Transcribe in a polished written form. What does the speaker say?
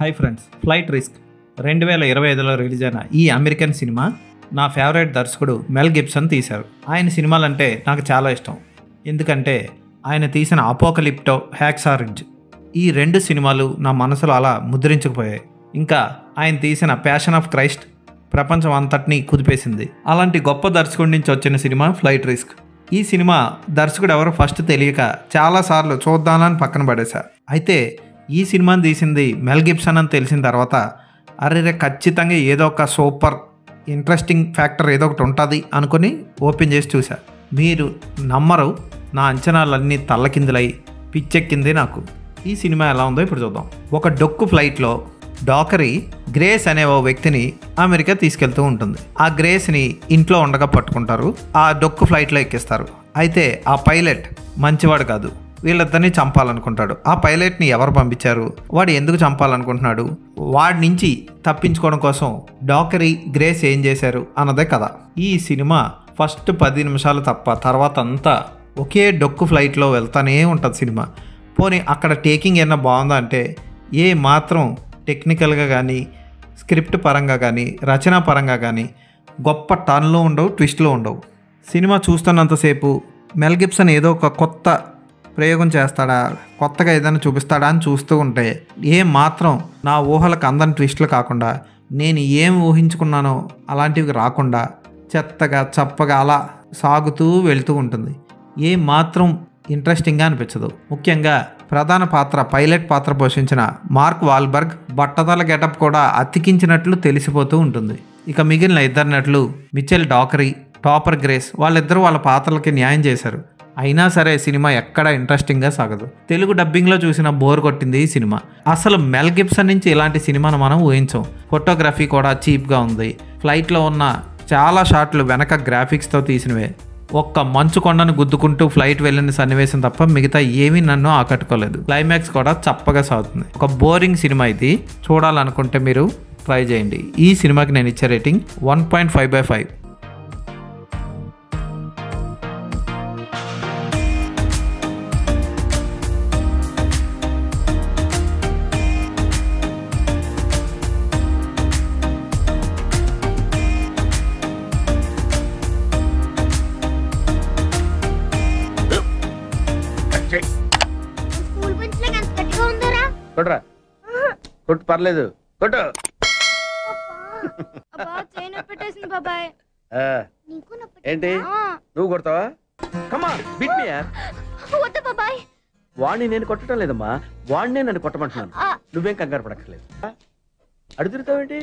Hi friends, flight risk 2025లో release అయిన ఈ అమెరికన్ సినిమా నా ఫేవరెట్ దర్శకుడు మెల్ గిబ్సన్ తీశారు. ఆయన సినిమాలంటే నాకు చాలా ఇష్టం. ఎందుకంటే ఆయన తీసిన అపోకలిప్టో, హ్యాక్సా రిడ్జ్ ఈ రెండు సినిమాలు నా మనసులో అలా ముద్రించుకుపోయాయి. ఇంకా ఆయన తీసిన ప్యాషన్ ఆఫ్ క్రైస్ట్ ప్రపంచం అంతటినీ కుదిపేసింది. అలాంటి గొప్ప దర్శకుడి నుంచి వచ్చిన సినిమా ఫ్లైట్ రిస్క్. ఈ సినిమా దర్శకుడు ఎవరో ఫస్ట్ తెలియక చాలాసార్లు చూద్దామని పక్కన పడేశా. అయితే ఈ సినిమాని తీసింది మెల్ గిబ్సన్ అని తెలిసిన తర్వాత అరే ఖచ్చితంగా ఏదో ఒక సూపర్ ఇంట్రెస్టింగ్ ఫ్యాక్టర్ ఏదో ఒకటి ఉంటుంది అనుకుని ఓపెన్ చేసి చూసా. మీరు నమ్మరు, నా అంచనాలన్నీ తల్లకిందులై పిచ్చెక్కింది నాకు. ఈ సినిమా ఎలా ఉందో ఇప్పుడు చూద్దాం. ఒక డొక్కు ఫ్లైట్లో డాకరీ గ్రేస్ అనే ఓ వ్యక్తిని అమెరికా తీసుకెళ్తూ ఉంటుంది. ఆ గ్రేస్ని ఇంట్లో ఉండగా పట్టుకుంటారు. ఆ డొక్కు ఫ్లైట్లో ఎక్కిస్తారు. అయితే ఆ పైలట్ మంచివాడు కాదు, వీళ్ళిద్దరిని చంపాలనుకుంటాడు. ఆ పైలట్ని ఎవరు పంపించారు, వాడు ఎందుకు చంపాలనుకుంటున్నాడు, వాడి నుంచి తప్పించుకోవడం కోసం డాకరీ గ్రేస్ ఏం చేశారు అన్నదే కథ. ఈ సినిమా ఫస్ట్ 10 నిమిషాలు తప్ప తర్వాత అంతా ఒకే డొక్కు ఫ్లైట్లో వెళ్తానే ఉంటుంది సినిమా. పోనీ అక్కడ టేకింగ్ ఏమన్నా బాగుందా అంటే ఏ మాత్రం టెక్నికల్గా కానీ, స్క్రిప్ట్ పరంగా కానీ, రచనా పరంగా కానీ గొప్ప టర్న్లు ఉండవు, ట్విస్ట్లు ఉండవు. సినిమా చూస్తున్నంతసేపు మెల్ గిబ్సన్ ఏదో ఒక కొత్త ప్రయోగం చేస్తాడా, కొత్తగా ఏదైనా చూపిస్తాడా అని చూస్తూ ఉంటే ఏ మాత్రం నా ఊహలకు అందని ట్విస్ట్లు కాకుండా, నేను ఏం ఊహించుకున్నానో అలాంటివి రాకుండా చెత్తగా చప్పగా అలా సాగుతూ వెళ్తూ ఉంటుంది. ఏ మాత్రం ఇంట్రెస్టింగ్గా అనిపించదు. ముఖ్యంగా ప్రధాన పాత్ర పైలట్ పాత్ర పోషించిన మార్క్ వాల్బర్గ్ బట్టతల గెటప్ కూడా అతికించినట్లు తెలిసిపోతూ ఉంటుంది. ఇక మిగిలిన ఇద్దరు నటులు మిచెల్ డాకరీ, టాపర్ గ్రేస్ వాళ్ళిద్దరూ వాళ్ళ పాత్రలకి న్యాయం చేశారు. అయినా సరే సినిమా ఎక్కడ ఇంట్రెస్టింగ్గా సాగదు. తెలుగు డబ్బింగ్లో చూసిన బోర్ కొట్టింది ఈ సినిమా. అసలు మెల్ గిబ్సన్ నుంచి ఇలాంటి సినిమాను మనం ఊహించాం. ఫోటోగ్రఫీ కూడా చీప్గా ఉంది. ఫ్లైట్లో ఉన్న చాలా షాట్లు వెనక గ్రాఫిక్స్తో తీసినవే. ఒక్క మంచు కొండను గుద్దుకుంటూ ఫ్లైట్ వెళ్ళిన సన్నివేశం తప్ప మిగతా ఏమీ నన్ను ఆకట్టుకోలేదు. క్లైమాక్స్ కూడా చప్పగా సాగుతుంది. ఒక బోరింగ్ సినిమా ఇది. చూడాలనుకుంటే మీరు ట్రై చేయండి. ఈ సినిమాకి నేను ఇచ్చే రేటింగ్ 1.5/5. కొట్రా, కొట్టు, పర్లేదు, కొట్టు. ఏంటి నువ్వు కొడతావా? కమా బిట్ మీ యార్. వాణ్ణి నేను కొట్టడం లేదమ్మా, వాణ్ణే నన్ను కొట్టమంటున్నాను. నువ్వేం కంగారు పడక్కర్లేదు. అడుగుతావేంటి?